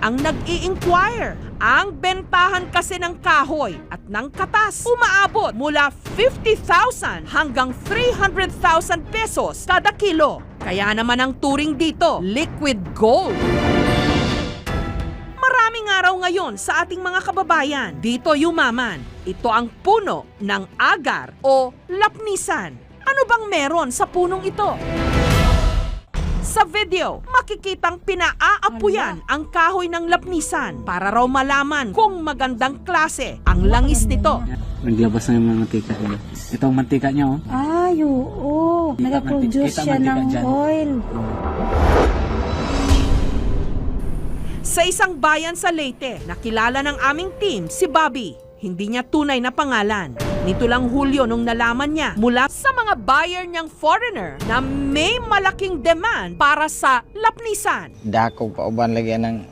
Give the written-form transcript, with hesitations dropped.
ang nag-i-inquire. Ang bentahan kasi ng kahoy at ng katas umaabot mula 50,000 hanggang 300,000 pesos kada kilo. Kaya naman ang turing dito, liquid gold. Maraming araw ngayon sa ating mga kababayan dito yumaman. Ito ang puno ng agar o lapnisan. Ano bang meron sa punong ito? Sa video, makikitang pinaaapuyan ang kahoy ng lapnisan para raw malaman kung magandang klase ang langis nito. Naglabas na yung mga mantika niya. Ito ang mantika niya, oh. Ay, oo. Nag-produce siya ng oil. Sa isang bayan sa Leyte, nakilala ng aming team si Bobby. Hindi niya tunay na pangalan. Nito lang Hulyo nung nalaman niya mula sa mga buyer niyang foreigner na may malaking demand para sa lapnisan. Dako pa uban lagi ng